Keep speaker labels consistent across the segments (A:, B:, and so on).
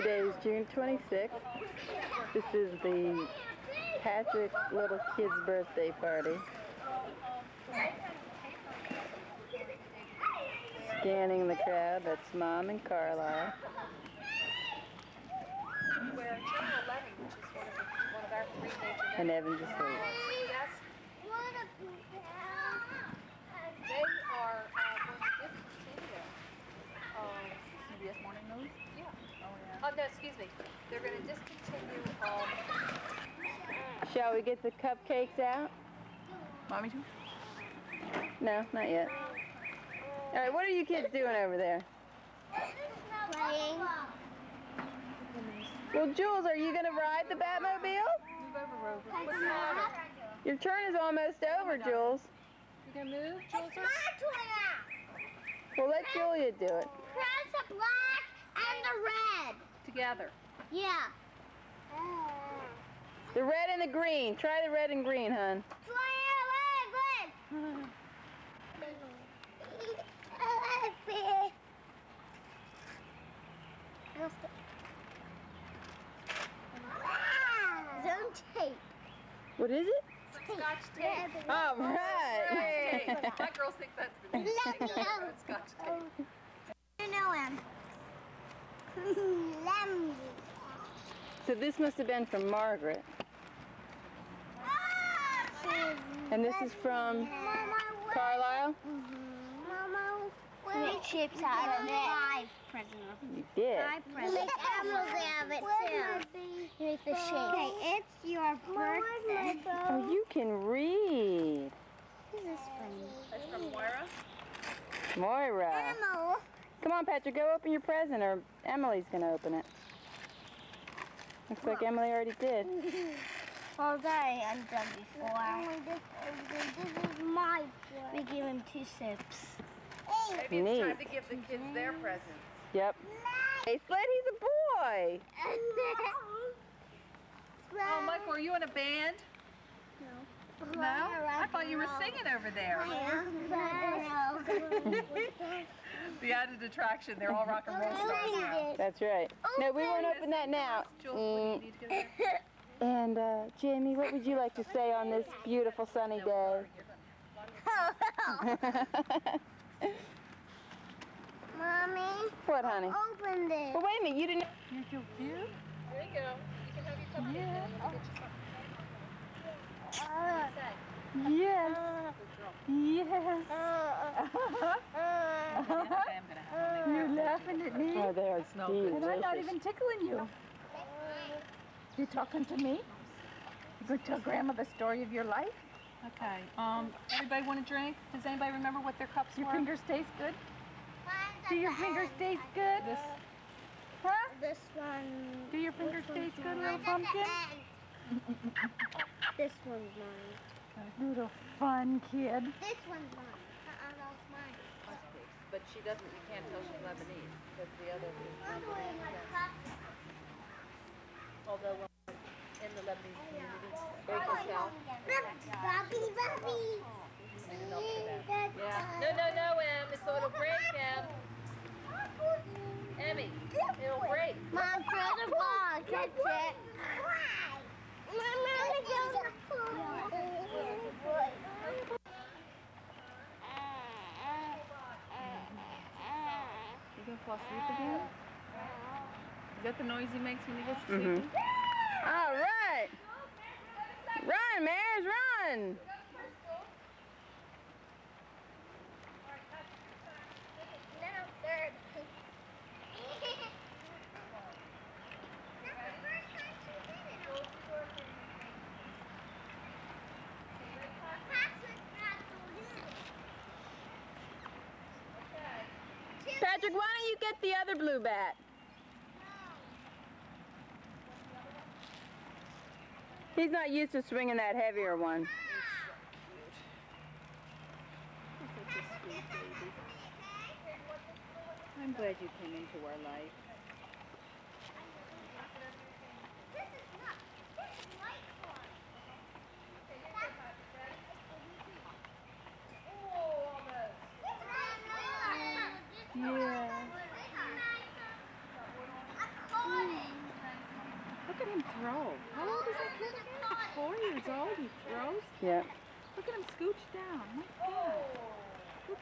A: Today is June 26th. This is the Patrick Little Kids birthday party. Scanning the crowd, that's Mom and Carlisle.
B: Where Channel 11, which is one of our three major
A: And Evan's asleep.
B: CBS, they are going to discontinue
C: CBS Morning News?
B: Yeah.
C: Oh, yeah.
B: Oh, no, excuse me. They're going to discontinue
A: Shall we get the cupcakes out?
C: Mommy too?
A: No, not yet. All right, what are you kids doing over there?
D: Playing.
A: Well, Jules, are you going to ride the Batmobile?
B: Move over, Rover. What's the matter?
A: Your turn is almost over, Jules.
B: You going to move, Jules?
D: It's my turn now.
A: Well, let Julia do it.
D: Press the black and the red.
B: Together.
D: Yeah.
A: The red and the green. Try the red and green, hon.
D: Zone tape.
A: What is it?
B: Scotch tape.
A: All right.
B: My girls think that's the new thing. It's Scotch tape.
D: You know him.
A: So this must have been from Margaret. And this is from Carlisle?
D: Mama, we make chips out of it. 5 presents.
A: You did.
D: 5 presents. We make apples out of it too. You make the shape. Okay, it's your birthday.
A: Oh, you can read.
D: This is funny.
B: That's from Moira.
A: Moira.
D: Emma.
A: Come on, Patrick, go open your present, or Emily's going to open it. Looks like Emily already did.
D: All day I've done before. This is my present. We give him 2 sips.
B: Maybe it's time to give the kids their presents.
A: Yep. Hey, Sled, he's a boy.
B: Oh, Michael, are you in a band? No. No? I thought you were singing over there. The added attraction, they're all rock and roll stars.
A: That's right. No, we won't open that now.
B: Jules, what do you need to get there?
A: And, Jamie, what would you like to say on this beautiful sunny day?
D: Mommy,
A: What, honey?
D: open this.
A: Well, wait a minute, you didn't...
C: You're so cute.
B: There you go. You can have your cup of tea.
C: Yeah.
B: I'll get you something.
A: Yes. Yes.
C: You're laughing at me.
A: Oh, they are
C: And I'm not
A: delicious.
C: even tickling you. You talking to me? You going to tell Grandma the story of your life?
B: Okay. Everybody want a drink? Does anybody remember what their cups
C: Your
B: were?
C: fingers taste good? Do your fingers taste good?
B: This.
C: Huh?
D: This one.
C: Do your fingers taste good, little pumpkin?
D: This one's mine.
C: Little fun kid.
D: This one's mine. That's mine.
B: But she doesn't, you can't tell she's Lebanese because the other is although in the Lebanese community, break yourself.
D: Bobby.
B: Yeah. No, Em. It's a little break, Em. Emmy, it'll break.
D: Mom, throw the ball. Catch it. Mom, let me go to the pool.
B: You gonna fall asleep again? Is that the noise he makes when he gets sleepy?
A: All right. Run, Mares, run. Patrick, why don't you get the other blue bat? He's not used to swinging that heavier one. I'm glad you came into our life.
D: Yeah.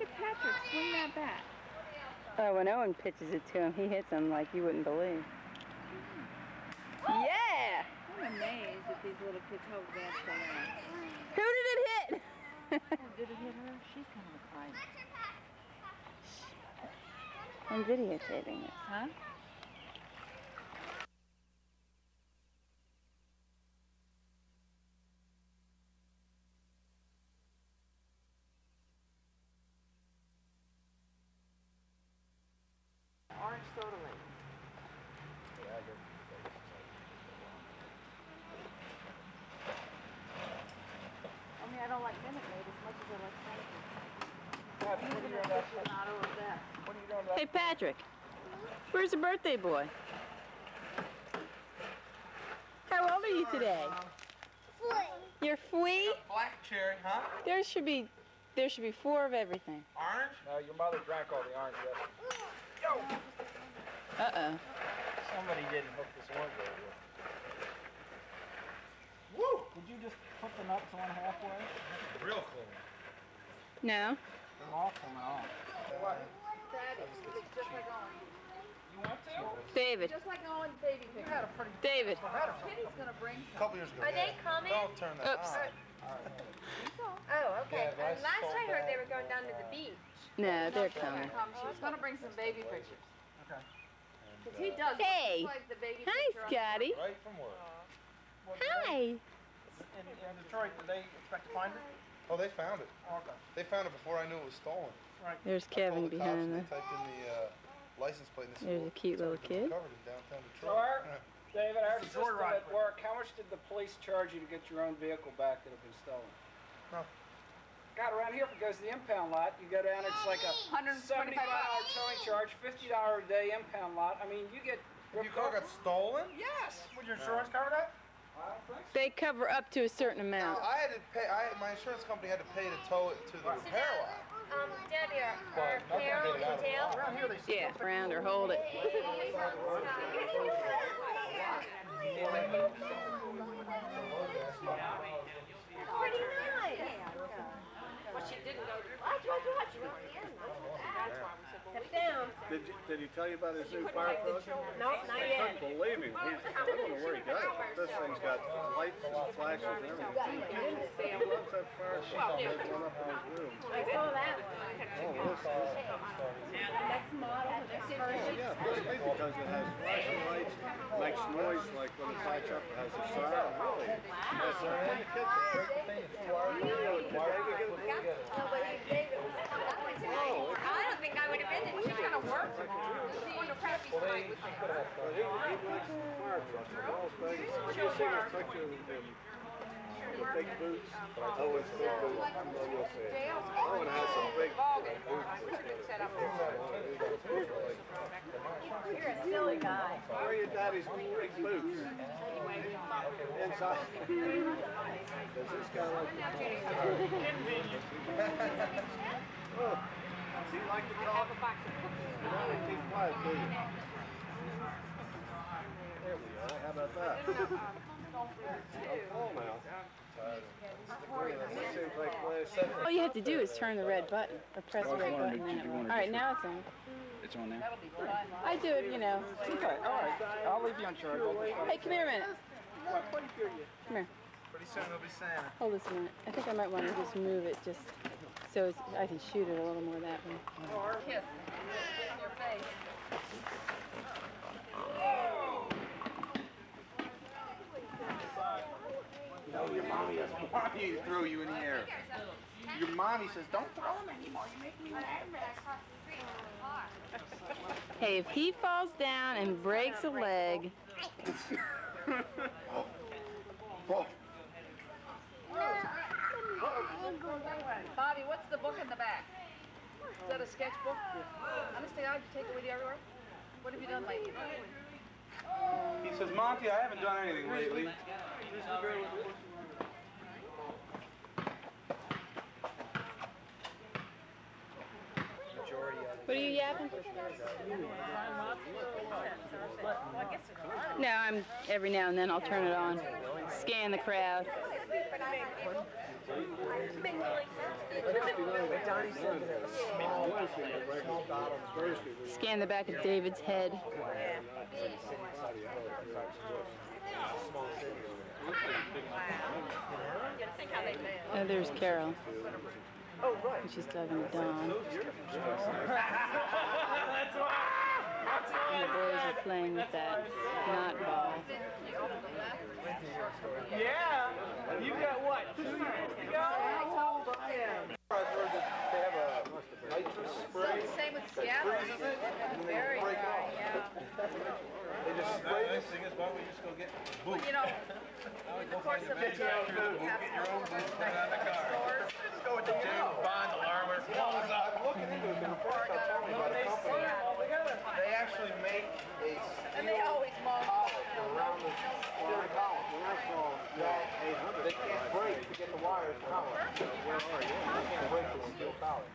B: at Patrick swing that bat.
A: Oh, when Owen pitches it to him, he hits him like you wouldn't believe. Yeah!
B: I'm amazed at these little kids how advanced they are.
A: Who did it hit?
B: Did it hit her? She's kind of a crying.
A: I'm videotaping this.
B: Huh? Orange soda lady. I mean, I don't like Minute Maid as much as I like Sunday.
A: Hey, Patrick. Where's the birthday boy? How old are you today? You're Fwee?
E: Black cherry, huh?
A: There should be 4 of everything.
E: Orange?
F: No, your mother drank all the orange yesterday.
A: Uh-oh.
F: Somebody didn't hook this orange over.
E: Woo!
F: Did you just put the nuts on halfway?
E: Real cool.
A: No?
F: They're all coming off.
B: Daddy, it's just like Owen.
F: You want to?
A: David.
B: Just like Owen's baby
F: You
B: picture.
F: had a pretty...
A: David.
B: Kitty's gonna bring
E: A
B: some.
E: couple years ago.
G: Are they coming?
E: Don't turn that
A: Oops.
E: on.
G: Oh, okay.
E: Yeah, but I
G: Last
E: saw
G: I heard they
E: that.
G: were going down to the beach.
A: No, they're coming.
B: She was gonna bring some baby pictures.
F: Okay.
B: Cause he does
A: Hey.
B: look like the baby
A: Hi,
B: picture. on-
A: Scotty.
E: Right from work.
F: Well,
A: Hi.
F: in Detroit, did they expect to find it?
E: Oh, they found it.
F: Oh, okay.
E: They found it before I knew it was stolen.
A: There's
E: I
A: Kevin
E: called the cops
A: behind
E: and
A: the...
E: they typed in the license plate and they said,
A: There's a
E: well,
A: cute little
E: it's already been
A: kid.
E: recovered in downtown Detroit.
F: Sure.
E: Yeah.
F: David, our
E: This is
F: system
E: joyride
F: at
E: for-
F: work, how much did the police charge you to get your own vehicle back that had been stolen?
E: No.
F: God, around here, if it goes to the impound lot, you go down, it's like a
B: $125.
F: $75 towing charge, $50 a day impound lot. I mean, you get...
E: Your car got stolen?
F: Yes! Would your insurance cover that? I don't think so.
A: They cover up to a certain
E: No,
A: amount.
E: I had to pay. My insurance company had to pay to tow it to the repair lot.
G: Debbie, are
E: But nothing
G: Carol
E: did it out
G: and
E: of it.
G: Dale?
F: Around here, they
A: Yeah, round or hold it.
G: Pretty nice. Well, she didn't go to... Watch. Step down.
H: Did he tell you about his new fire truck?
G: No, not yet.
H: Believe me, I don't know where he got it. This thing's got lights and flashes and everything. What's that fire truck? There's one up in his room.
G: I saw that.
H: Oh,
G: Next model, the next version.
H: yeah, maybe because it has flashing lights, makes noise like when it lights up, it has a siren. Really? That's in the kitchen.
G: I don't think I would have been in. She's gonna work tomorrow. She's going to crappy fight with me.
H: But he likes fire trucks of all things. When you see his picture of him, the big boots, oh, it's big boots. I know you'll see it. Oh, it has some big
G: You're a silly guy.
H: Where your daddy's big boots? Inside. Does this guy like to Oh, do you like to talk? No, keep quiet, please. There we are. How about that? I'm full now. This seems like last second.
A: All you have to do is turn the red button, or press the red button. And it will. All right, now it's on.
F: It's on there?
A: I do it, you know.
F: Okay, all right. I'll leave you in charge.
A: Hey, come here a minute. Come here.
E: Pretty soon it'll be Santa.
A: Hold this a minute. I think I might want to just move it just so I can shoot it a little more that way.
B: Kiss. In your face.
E: No, your mommy doesn't want you to throw you in the air. Your mommy says, don't throw him anymore. You make me nervous.
A: Hey, if he falls down and breaks a leg,
E: Oh.
B: Bobby, what's the book in the back? Is that a sketchbook? Honestly, I'd take it with you everywhere. What have you done lately?
E: He says, Monty, I haven't done anything lately.
A: what are you yapping? No, every now and then I'll turn it on. Scan the crowd. Scan the back of David's head. Oh, there's Carol. And she's talking to Don. And the boys are playing with that knot ball.
F: Yeah, you got what, 2 years to go?
E: I've heard that they have a nitrous spray.
B: Same with Seattle. Very dry, yeah.
E: They just spray this thing is why we just go get
B: Well, you know, in the course of the day, you have stores.
E: Just go with the James Bond alarm where it blows up. I'm looking into it. The first guy told me about a company. They actually make a
B: And they always mow.
E: around the steel column. When I saw that 800, they can't break to get the wires out. Where are you? They can't break the steel column.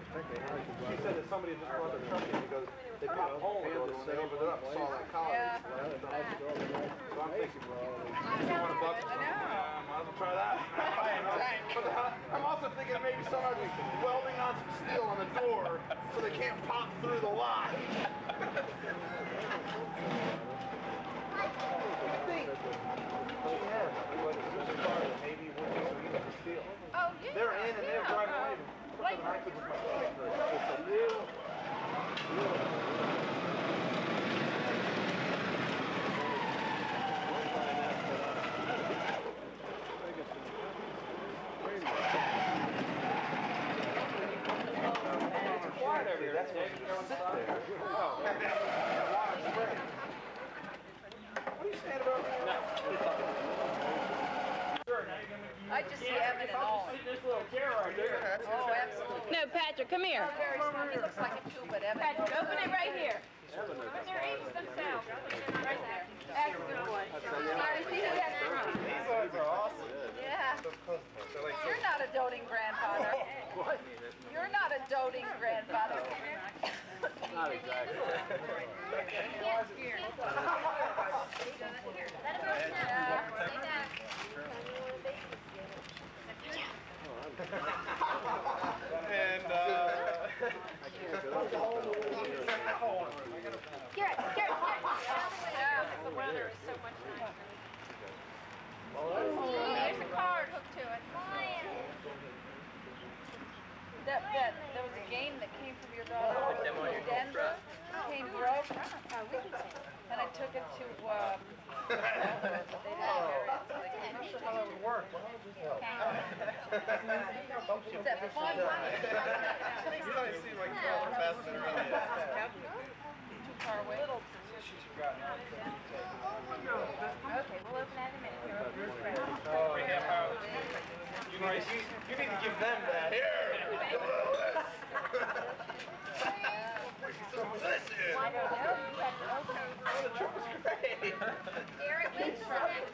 E: He said that somebody just brought their truck in because they put a hole in it when they opened it up and saw that column.
B: Yeah.
E: So I'm thinking, $200. I'll try that. I'm also thinking maybe somebody's welding on some steel on the door so they can't pop through the lock.
B: Oh, yeah.
E: They're in and they're driving away.
B: Like,
E: It's a little. That's what you don't sit there. What are you saying about me?
B: I just see Evan and all.
F: This little chair right here.
B: Oh, absolutely.
A: No, Patrick, come here.
B: Very smart. He looks like him too, but Evan.
C: Open it right here.
G: But they're apes themselves.
C: Right there. That's a good one.
B: Sorry, see who that's from.
E: These ones are awesome.
B: Yeah. You're not a doting grandfather.
E: What?
B: You're not a doting grandfather.
E: Not exactly. And
G: The weather is so much nicer. There's a card hooked to it.
B: There was a game that came from your daughter in Denver, came broke, and I took it to, they didn't carry it, so they Is that fun?
E: you don't seem like you're passing it around.
B: Too far away.
G: Okay, we'll open that in a minute.
E: You need to give them that. Here! Listen! The trip was great.
G: Eric, wait from it.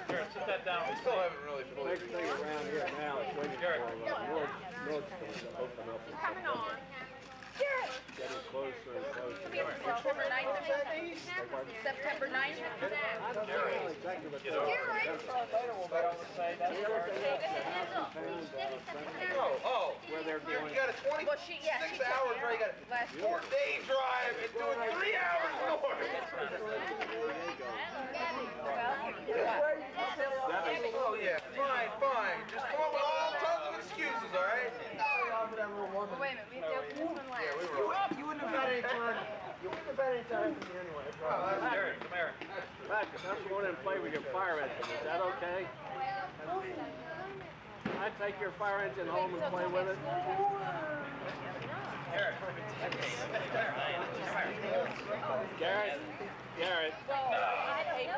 F: Here, sit that down.
E: I still haven't really fully.
H: Next thing around here now is waiting for Nordstrom to open up.
G: Coming on.
H: Getting closer and closer.
B: September 9th? September 9th?
H: I don't know exactly what they're
E: Oh,
H: where they're
E: you
H: going.
E: got a 26
B: Well, she took
E: hour
B: it
E: drive. You got
B: last
E: a 4-day drive and doing 3 hours more. Oh yeah, fine. Just come up with all tons of excuses, all right?
B: Wait a minute, we have to open this one last.
E: Yeah, we were.
H: You wouldn't have had any time. You wouldn't have had any time for me anyway.
F: Eric, come here.
H: Back, I'm going in and play with your fire engine. Is that okay? I take your fire engine home and play with it. Garrett.
B: Well, I hate